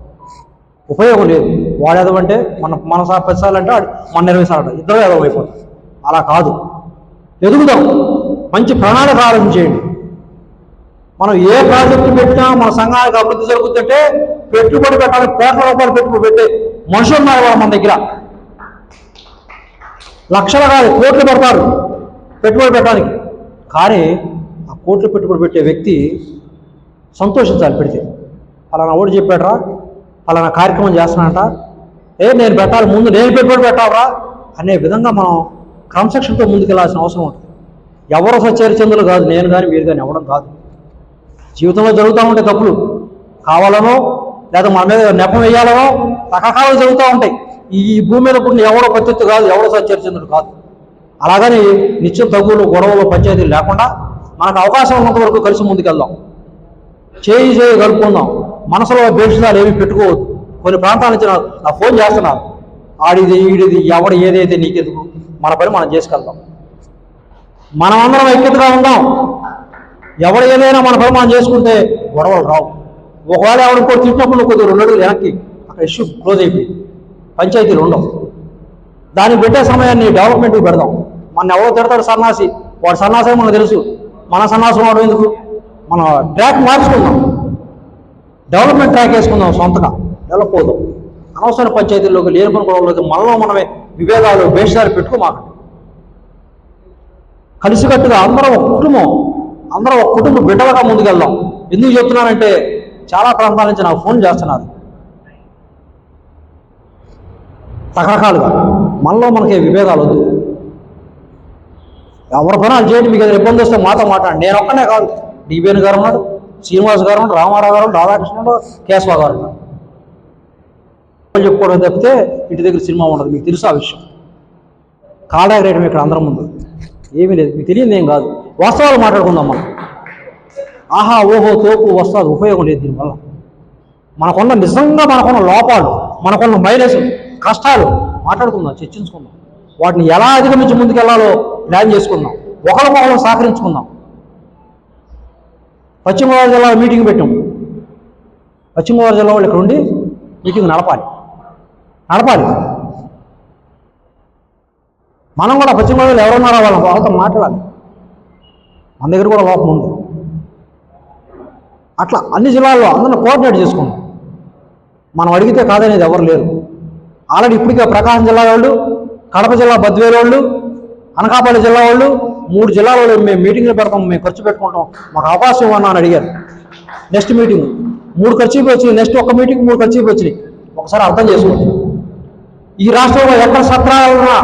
ఉపయోగం లేదు. వాడు ఎదవంటే మన 10 సార్లు అంటే మన 20 సార్లు ఇద్దరు ఎదవైపోతారు. అలా కాదు. ఎదుగుదాం. మంచి ప్రణాళిక ఆలోచన చేయండి. మనం ఏ ప్రాజెక్టు పెట్టినా మన సంఘానికి అభివృద్ధి జరుగుతుంటే పెట్టుబడి పెట్టాలి. కోట్ల రూపాయలు పెట్టుబడి పెట్టే మనుషులు ఉన్నారు మన దగ్గర. లక్షలు కాదు, కోట్లు పెడతారు పెట్టుబడి పెట్టడానికి. కానీ ఆ కోట్లు పెట్టుబడి పెట్టే వ్యక్తి సంతోషించాలి. పెడితే ఫలానా ఓడి చెప్పాడరా, ఫలానా కార్యక్రమం చేస్తున్నానంట, నేను పెట్టాలి, ముందు నేను పెట్టుబడి పెట్టాలరా అనే విధంగా మనం క్రమశిక్షణతో ముందుకెళ్లాల్సిన అవసరం ఉంటుంది. ఎవరో సచ్చరిచందులు కాదు, నేను కానీ మీరు కానీ ఎవడం కాదు. జీవితంలో జరుగుతూ ఉంటాయి తప్పులు. కావాలనో లేదా మన మీద నెపం వేయాలనో రకరకాలు జరుగుతూ ఉంటాయి. ఈ భూమి మీద పుట్టిన ఎవడో పద్ధతి కాదు, ఎవడో సచ్చరిచందుడు కాదు. అలాగని నిత్యం తగ్గులు, గొడవలు, పంచాయతీలు లేకుండా మనకు అవకాశం ఉన్నంత వరకు కలిసి ముందుకెళ్దాం. చేయి కలుపుకుందాం. మనసులో భేషాలు ఏమి పెట్టుకోవద్దు. కొన్ని ప్రాంతాల నుంచి నా ఫోన్ చేస్తున్నారు, ఆడిది ఈడిది ఎవడు ఏదైతే నీకెందుకు, మన పని మనం చేసుకెళ్దాం. మనమందరం ఐక్యతగా ఉందాం. ఎవరు ఏదైనా మన పని మనం చేసుకుంటే గొడవలు రావు. ఒకవేళ ఎవరు కూడా తిట్టినప్పుడు కొద్దిగా 2 అడుగులు వెనక్కి అక్కడ ఇష్యూ క్లోజ్ అయిపోయింది. పంచాయతీలు ఉండవు. దానికి పెట్టే సమయాన్ని డెవలప్మెంట్కి పెడదాం. మన ఎవరో తిడతాడు సన్నాసి, వాడు సన్నాసి మనకు తెలుసు. మన సన్నాసం వాడు ఎందుకు? మన ట్రాక్ మార్చుకుందాం. డెవలప్మెంట్ ట్రాక్ వేసుకుందాం. సొంతగా డెవలప్ అవుదాం. అనవసర పంచాయతీల్లోకి లేనిపోయిన గొడవలోకి మనలో మనమే విభేదాలు భేషాలు పెట్టుకోమాకండి. కలిసికట్టుగా అందరం ఒక కుటుంబం బిడ్డలుగా ముందుకెళ్దాం. ఎందుకు చెప్తున్నానంటే చాలా ప్రాంతాల నుంచి నాకు ఫోన్ చేస్తున్నారు రకరకాలుగా. మనలో మనకి విభేదాలు వద్దు, ఎవరి పనాలు చేయండి. మీకు ఏదైనా ఇబ్బంది వస్తే మాతో మాట్లాడండి. నేను ఒక్కనే కాదు, డిబిఎన్ గారు ఉన్నాడు, శ్రీనివాస్ గారు ఉన్నాడు, రామారావు గారు, రాధాకృష్ణ, కేశవ గారు ఉన్నారు. చెప్పుకోవడం తప్పితే ఇంటి దగ్గర సినిమా ఉండదు. మీకు తెలుసు ఆ విషయం. కాళ్ళ రేయడం ఇక్కడ అందరం ముందు ఏమీ లేదు, మీకు తెలియదు ఏం కాదు. వాస్తవాలు మాట్లాడుకుందాం మనం. ఆహా ఓహో తోపు వస్తుంది, ఉపయోగం లేదు దీనివల్ల. మనకున్న నిజంగా మనకున్న లోపాలు, మనకున్న మైనస్ కష్టాలు మాట్లాడుకుందాం, చర్చించుకుందాం. వాటిని ఎలా అధిగమించి ముందుకెళ్లాలో ప్లాన్ చేసుకుందాం. ఒకరికొకరు సహకరించుకుందాం. పశ్చిమ గోదావరి జిల్లాలో మీటింగ్ పెట్టాం. పశ్చిమ గోదావరి జిల్లా వాళ్ళు ఇక్కడ ఉండి మీటింగ్ నడపాలి. మనం కూడా పశ్చిమ గోదావరిలో ఎవరున్నారో వాళ్ళతో మాట్లాడాలి. మన దగ్గర కూడా లోపం ఉంది. అట్లా అన్ని జిల్లాల్లో అందరిని కోఆర్డినేట్ చేసుకుందాం. మనం అడిగితే కాదనేది ఎవరు లేరు. ఆల్రెడీ ఇప్పటికే ప్రకాశం జిల్లా వాళ్ళు, కడప జిల్లా బద్వేలు వాళ్ళు, అనకాపల్లి జిల్లా వాళ్ళు, 3 జిల్లాల వాళ్ళు మేము మీటింగ్లు పెడతాం, మేము ఖర్చు పెట్టుకుంటాం, మాకు అవకాశం ఇవ్వన్నా అని అడిగారు. నెక్స్ట్ మీటింగ్ 3 ఖర్చు వచ్చినాయి, నెక్స్ట్ ఒక్క మీటింగ్ 3 ఖర్చు వచ్చినాయి. ఒకసారి అర్థం చేసుకోండి. ఈ రాష్ట్రంలో ఎక్కడ సత్రాలున్నా,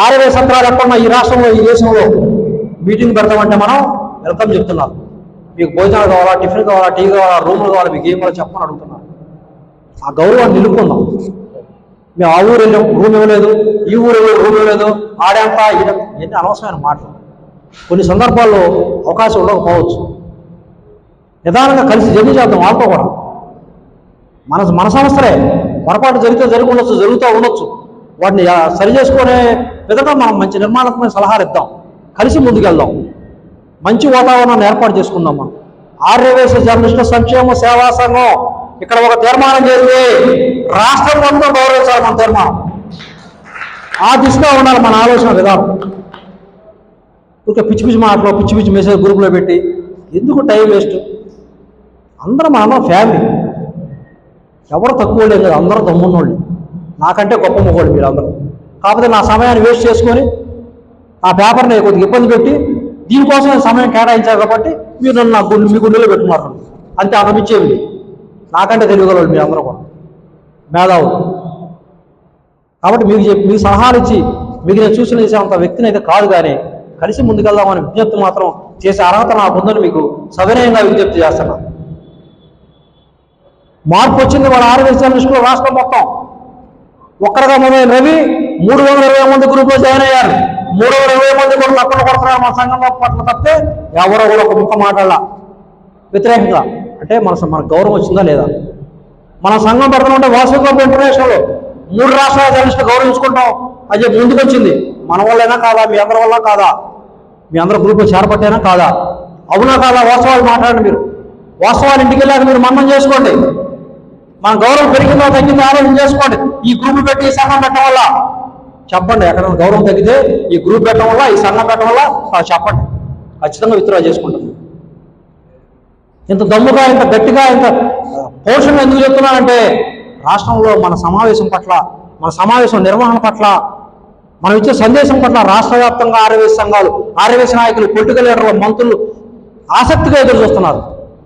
60 సత్రాలు ఎక్కడున్నా ఈ రాష్ట్రంలో, ఈ దేశంలో మీటింగ్ పెడతామంటే మనం వెల్కమ్ చెప్తున్నాం. మీకు భోజనాలు కావాలా, టిఫిన్ కావాలా, టీ కావాలా, రూములు కావాలా, మీకు ఏం కావాలో చెప్పమని అడుగుతున్నారు. ఆ గౌరవాన్ని నిలుపుకుందాం. మేము ఆ ఊరు వెళ్ళాం, రూమ్ ఇవ్వలేదు, ఈ ఊరు రూమ్ ఇవ్వలేదు, ఆడేంతా ఇవన్నీ అనవసరమైన మాటలు. కొన్ని సందర్భాల్లో అవకాశం ఉండకపోవచ్చు. నిదానంగా కలిసి జర్నీ చేద్దాం. వాళ్ళతో కూడా మన సంస్థలే పొరపాటు జరిగి ఉండొచ్చు, జరుగుతూ ఉండొచ్చు. వాటిని సరి చేసుకునే విధంగా మనం మంచి నిర్మాణాత్మక సలహాలు ఇద్దాం. కలిసి ముందుకెళ్దాం. మంచి వాతావరణాన్ని ఏర్పాటు చేసుకుందాం. మనం ఆర్యవేశ జర్నలిస్టుల సంక్షేమ సేవా సంఘం ఇక్కడ ఒక తీర్మానం చేసి రాష్ట్రం మొత్తం గౌరవించాలి. మన తీర్మానం ఆ దిశగా ఉండాలి మన ఆలోచన విధానం. ఇంకా పిచ్చి మాటలు, పిచ్చి మెసేజ్ గ్రూప్లో పెట్టి ఎందుకు టైం వేస్ట్? అందరం మన ఫ్యామిలీ, ఎవరు తక్కువ లేదు, అందరూ దమ్మున్నోళ్ళు, నాకంటే గొప్ప మొగోళ్ళు మీరు అందరూ. కాకపోతే నా సమయాన్ని వేస్ట్ చేసుకొని ఆ పేపర్ని కొద్దిగా ఇబ్బంది పెట్టి దీనికోసం సమయం కేటాయించారు కాబట్టి మీరు నన్ను మీ గుండెలో పెట్టుకున్నారు. అంతే, అనిపించేవి. నాకంటే తెలియగలవాళ్ళు మీరు అందరూ కూడా మేధావులు. కాబట్టి మీకు సలహాలు ఇచ్చి మీకు నేను సూచన చేసేంత వ్యక్తిని అయితే కాదు, కానీ కలిసి ముందుకెళ్దామని విజ్ఞప్తి మాత్రం చేసే అర్హత నాకుందని మీకు సవినయంగా విజ్ఞప్తి చేస్తున్నాను. మార్పు వచ్చింది మన ఆర్యవేశ జర్నలిస్టులు రాష్ట్రం మొత్తం. ఒక్కరిగా మొదలైన రవి 320 మంది గ్రూప్లో జాయిన్ అయ్యారు. 320 మంది కూడా తప్పని కొడుతున్నారు మన సంఘం పట్ల తప్పితే ఎవరో కూడా ఒక ముక్క మాట్లాడాల వ్యతిరేకంగా. అంటే మన గౌరవం వచ్చిందా లేదా? మన సంఘం పెడుతుంటే వాసవి క్లబ్ ఇంటర్నేషనల్ 3 రాష్ట్రాల జర్నలిస్టులు గౌరవించుకుంటాం అది ముందుకు వచ్చింది. మన వల్లైనా కాదా? మీ అందరి వల్ల కాదా? మీ అందరూ గ్రూప్లో చేరపట్టేనా కాదా? అవునా కాదా? వాస్తవాలు మాట్లాడండి. మీరు వాస్తవాలు ఇంటికి వెళ్ళాక మీరు మన్నం చేసుకోండి. మన గౌరవం పెరిగిందో తగ్గిందో ఆలోచన చేసుకోండి. ఈ గ్రూప్ పెట్టి ఈ సంఘం పెట్టడం వల్ల చెప్పండి. ఎక్కడ గౌరవం తగ్గితే ఈ గ్రూప్ పెట్టడం వల్ల, ఈ సంఘం పెట్టడం వల్ల చెప్పండి. ఖచ్చితంగా విత్డ్రా చేసుకుంటుంది. ఇంత దమ్ముగా, ఇంత గట్టిగా, ఇంత పోషణ ఎందుకు చెప్తున్నానంటే రాష్ట్రంలో మన సమావేశం పట్ల, మన సమావేశం నిర్వహణ పట్ల, మనం ఇచ్చే సందేశం పట్ల రాష్ట్ర వ్యాప్తంగా ఆర్యవేశ సంఘాలు, ఆర్యవేశ నాయకులు, పొలిటికల్ లీడర్లు, మంత్రులు ఆసక్తిగా ఎదురు చూస్తున్నారు.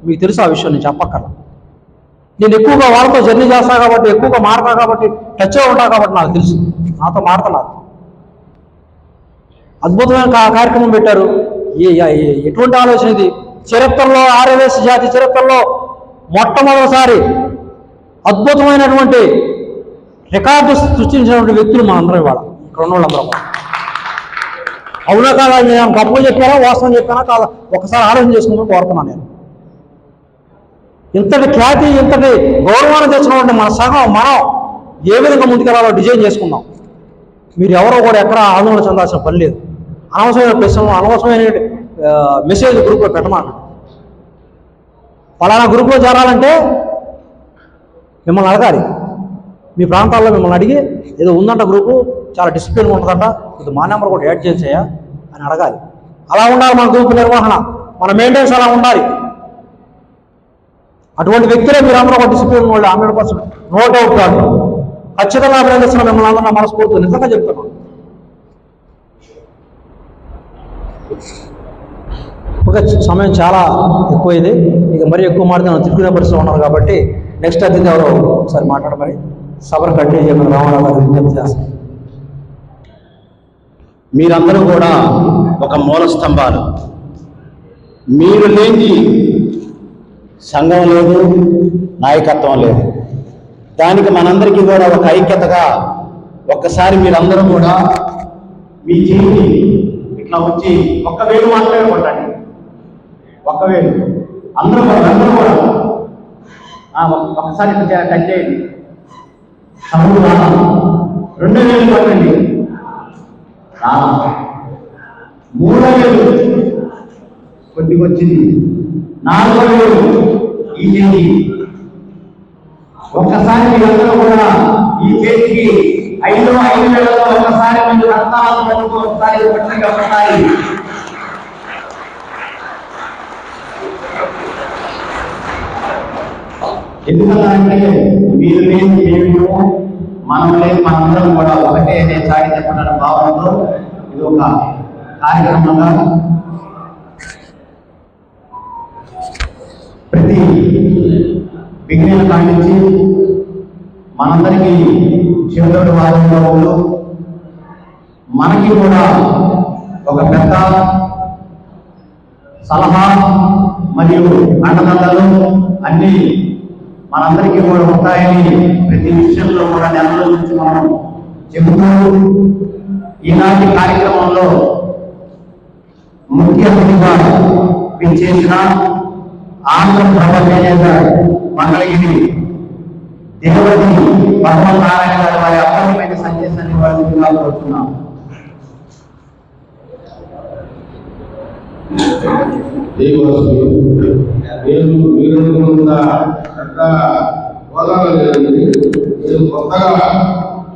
మీకు తెలుసు ఆ విషయం, నేను చెప్పక్కర్లా. నేను ఎక్కువగా వాళ్ళతో జర్నీ చేస్తా కాబట్టి, ఎక్కువగా మారతా కాబట్టి, టచ్లో ఉంటా కాబట్టి నాకు తెలుసు. నాతో మారుతున్నారు. అద్భుతమైన కార్యక్రమం పెట్టారు. ఎటువంటి ఆలోచన ఇది? చరిత్రలో, ఆర్యవేశ జాతి చరిత్రలో మొట్టమొదటిసారి అద్భుతమైనటువంటి రికార్డు సృష్టించినటువంటి వ్యక్తులు మనందరం ఇవాళ ఇక్కడ ఉన్న వాళ్ళందరం. అవునా కాదా? నేను గొప్పగా చెప్పానా, వాస్తవం చెప్పానా కాదా? ఒకసారి ఆలోచన చేసుకుందాం కోరుతున్నాను నేను. ఇంతటి ఖ్యాతి, ఇంతటి గౌరవాన్ని తెచ్చినటువంటి మన సంఘం మనం ఏ విధంగా ముందుకెళ్ళాలో డిజైన్ చేసుకుందాం. మీరు ఎవరో కూడా ఎక్కడ ఆందోళన చెందాల్సిన పని లేదు. అనవసరమైన ప్రశ్నలు, అనవసరమైన మెసేజ్ గ్రూప్లో పెట్టమాకండి. ఫలానా గ్రూప్లో చేరాలంటే మిమ్మల్ని అడగాలి. మీ ప్రాంతాల్లో మిమ్మల్ని అడిగి ఏదో ఉందంట గ్రూపు, చాలా డిసిప్లిన్ ఉంటుందంట, ఇది మా నెంబర్ కూడా యాడ్ చేసేయా అని అడగాలి. అలా ఉండాలి మన గ్రూప్ నిర్వహణ, మన మెయింటెనెన్స్ అలా ఉండాలి. అటువంటి వ్యక్తులే మీరు అందరూ ఒక డిసిప్లిన్ వాళ్ళు 100%, నో డౌట్ కాదు. ఖచ్చితంగా అభినందిస్తున్నాం మిమ్మల్ని అందరూ మనస్ఫూర్తి నిజంగా చెప్తున్నాం. ఒక సమయం చాలా ఎక్కువైంది, ఇక మరీ ఎక్కువ మాట్లాడితే మనం తిరుగునే పరిస్థితిలో ఉన్నారు కాబట్టి నెక్స్ట్ అతిథి ఎవరో ఒకసారి మాట్లాడమని సభను కంటిన్యూ చేయమని రామారావు గారు విజ్ఞప్తి చేస్తాం. మీరందరూ కూడా ఒక మూల స్తంభాలు. మీరు లేని సంఘం లేదు, నాయకత్వం లేదు. దానికి మనందరికీ కూడా ఒక ఐక్యతగా ఒక్కసారి మీరందరూ కూడా మీ చేయి ఇట్లా వచ్చి ఒక్క వేలు మాత్రమే కొట్టండి. ఒక్క వేలు అందరూ కూడా ఒక్కసారి టచ్ చేయండి. సముద్ర రెండో వేలు కొట్టండి. మూడో వేలు కొద్దిగా వచ్చింది. నాలుగో వేలు ఈ చేతి. ఒక్కసారి మీరందరూ కూడా ఈ చేతికి 5 వేలలో ఒక్కసారి మీరు రక్తాలను పట్టుకు ఒకసారి ఒకసారి ఎందుకంటే మీరు లేని దేవుడు మనం లేని మనందరం కూడా ఒకటే అనే చాటి చెప్పడం భావనతో ఇది ఒక కార్యక్రమంగా ప్రతి విజ్ఞాన కాండించి మనందరికీ శివుడు వారు మనకి కూడా ఒక పెద్ద సలహా మరియు అండదండలు అన్ని మనందరికీ కూడా ఉంటాయని ప్రతి విషయంలో కూడా నెలల నుంచి మనం చెబుతూ ఈనాటి కార్యక్రమంలో ముఖ్య అతిథిగా చేసిన ఆంధ్రప్రభ మేనేజర్ మంగళగిరి దేవతి భగవన్నారాయణ గారి వారి అపూర్వమైన సందేశాన్ని వారిగా కోరుతున్నాం.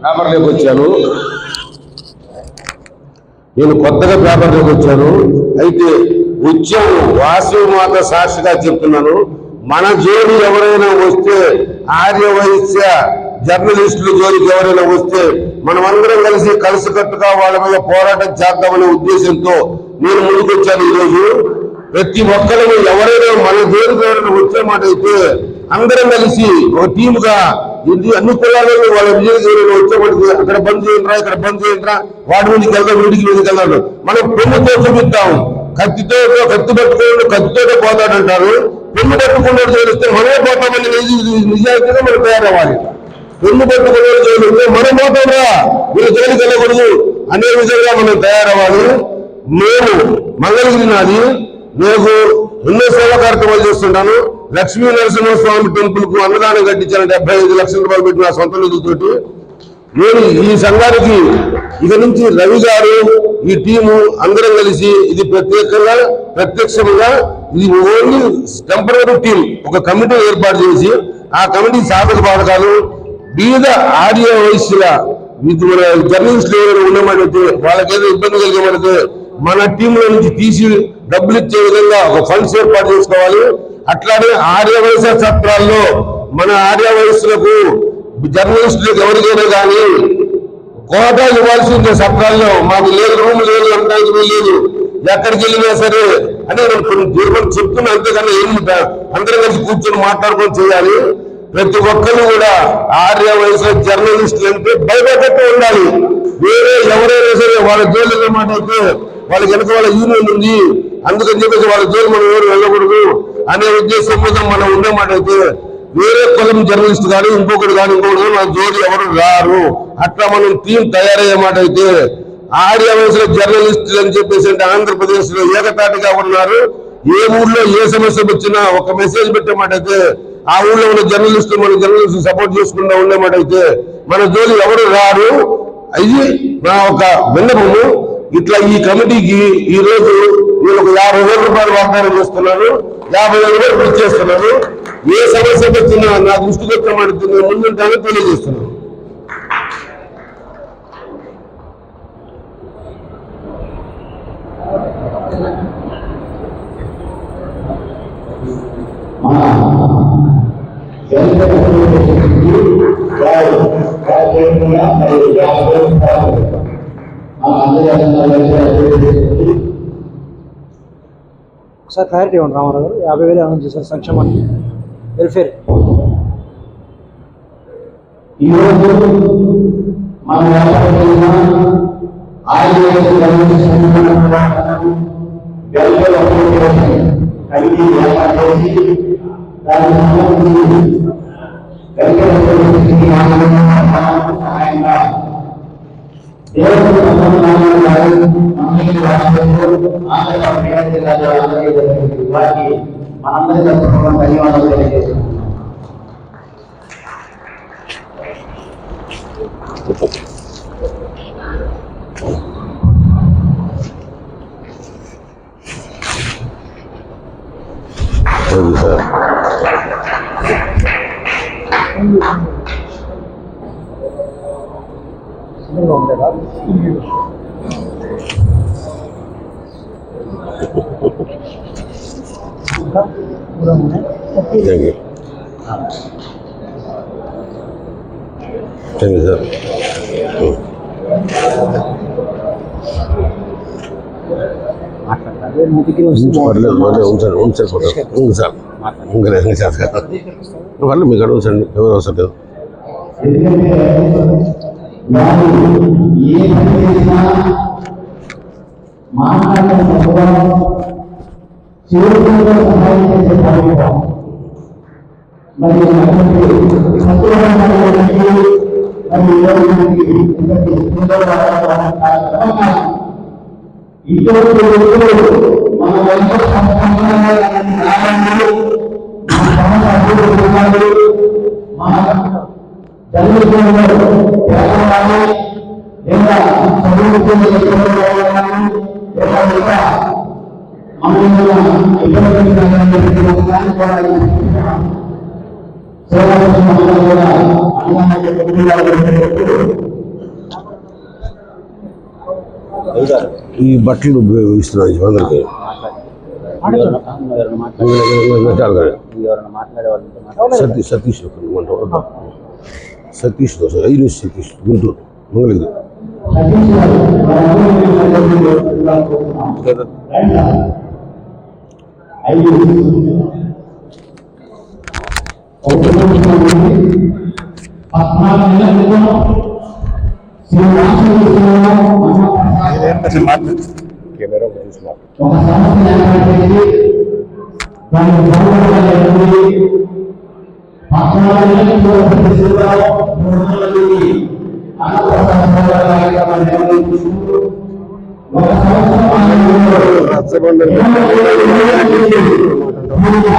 పేపర్లోకి వచ్చాను. నేను కొత్తగా పేపర్లోకి వచ్చాను. అయితే వచ్చాను వాసవి మాత సాక్షిగా చెప్తున్నాను. మన జోలి ఎవరైనా వస్తే, ఆర్యవైశ్య జర్నలిస్టుల జోలికి ఎవరైనా వస్తే మనమందరం కలిసికట్టుగా వాళ్ళ మీద పోరాటం చేద్దామనే ఉద్దేశంతో నేను ముందుకొచ్చాను. ఈరోజు ప్రతి ఒక్కరిని ఎవరైనా మన జోలికి ఎవరైనా వచ్చే మాట అయితే అందరం కలిసి ఒక టీముగా అన్ని కులాలను వాళ్ళ విజయనగరంలో వచ్చేప్పటికి అక్కడ బంద్ చేయండిరా, ఇక్కడ బంద్ చేయండిరా, వాటి మీదకి వెళ్దాం, వీడికి మీదకి వెళ్దాం. మనం పెన్నుతో చూపిద్దాం. కత్తి పట్టుకోండి, కత్తితో పోతాడంటారు. పెన్ను పట్టుకున్న చేస్తే మనమే పోతామని నిజాయితీగా మనం తయారవ్వాలి. పెన్ను పట్టుకున్న చేస్తే మనం పోతాంరా, వీళ్ళ జోలికి వెళ్ళకూడదు అనే విధంగా మనం తయారవ్వాలి. నేను మంగళగిరి నాది, నేను ఎన్నో సేవా కార్యక్రమాలు చేస్తుంటాను. లక్ష్మీ నరసింహస్వామి టెంపుల్ కు అన్నదానం కట్టించాను. 75 లక్షల రూపాయలు పెట్టి నా సొంత నిధులతోటి. నేను ఈ సంఘానికి ఇక నుంచి రవి గారు, ఈ టీము అందరం కలిసి ఇది ప్రత్యక్షంగా ఇది ఓన్లీ టెంపరీ టీం ఒక కమిటీ ఏర్పాటు చేసి ఆ కమిటీ సాధక బాధకాలు బీద ఆడియో వయస్సుల జర్నలిస్టులు ఎవరైనా ఉన్నామంటే వాళ్ళకేదో ఇబ్బంది కలిగేమంటే మన టీంలో నుంచి తీసి డబ్బులు ఇచ్చే విధంగా ఒక ఫండ్స్ ఏర్పాటు చేసుకోవాలి. అట్లానే ఆర్య వయసు సత్రాల్లో మన ఆర్య వయస్సులకు జర్నలిస్టులకు ఎవరికైనా కానీ కోటా ఇవ్వాల్సి ఉంటే సత్రాల్లో మాకు లేదు, రూమ్ లేదు, అంటానికి లేదు, ఎక్కడికి వెళ్ళినా సరే అని నేను చెప్తున్నా. అంతేకన్నా ఏమి అందరం కలిసి కూర్చొని మాట్లాడుకొని చేయాలి. ప్రతి ఒక్కరు కూడా ఆర్య వయసు జర్నలిస్టులు అంటే భయపడట్టు ఉండాలి. వేరే ఎవరైనా సరే వాళ్ళ జోలు మాట అయితే వాళ్ళకి వెనక వాళ్ళ యూనియన్ ఉంది, అందుకని చెప్పేసి వాళ్ళ జోలు మనం ఎవరు వెళ్ళకూడదు అనే ఉద్దేశం మీద మనం ఉండేమాట అయితే వేరే కులం జర్నలిస్ట్ కానీ ఇంకొకటి కానీ మన జోలి ఎవరు రారు. అట్లా మనం టీం తయారయ్యే మాట అయితే ఆర్య వయసులో జర్నలిస్టులు అని చెప్పేసి అంటే ఆంధ్రప్రదేశ్ లో ఏకతాటిగా ఉన్నారు. ఏ ఊర్లో ఏ సమస్య వచ్చినా ఒక మెసేజ్ పెట్టే మాట అయితే ఆ ఊళ్ళో ఉన్న జర్నలిస్టులు మన జర్నలిస్టులు సపోర్ట్ చేసుకుంటూ ఉండేమాట అయితే మన జోలి ఎవరు రారు. ఇది నా ఒక విన్నపము. ఇట్లా ఈ కమిటీకి ఈ రోజు నేను ఒక 50,000 రూపాయలు వాగ్దానం చేస్తున్నాను, 50,000 ఇచ్చేస్తున్నాను. ఏ సమస్య వచ్చినా నా దృష్టికి వచ్చిన మాట నేను ముందుంటానని తెలియజేస్తున్నాను. మన కూడా మరి 50,000 రూపాయలు సార్ క్లారిటీ ఇవ్వండి రామారావు గారు. 50,000 అనౌన్స్ చేశారు సంక్షేమానికి, వెల్ఫేర్. ఈరోజు మన కమిటీ ఏర్పాటు చేసి దానికి సంబంధించి సహాయంగా దేవుడు వారికి మనందరి తరఫున ధన్యవాదాలు తెలియజేస్తున్నాం. Thank you sir. ఉంచండి ఉంచండి సార్, వాళ్ళు మీకు అడుగుంచండి, ఎవరు అవసరం లేదు. ఎందుకంటే వారు ఏ పని చేసినా మాట్లాడడం తప్పడం, చేరుకునే సహాయం చేసే ప్రభుత్వం. మరి ఇటువంటి మన ఈ బట్టలు ఇస్తున్నాను అందరికి సతీష్ సతీష్ సతీష్ గుంటూరు మంగళగిరి. కెమెరా చూసిన రచ్చబండ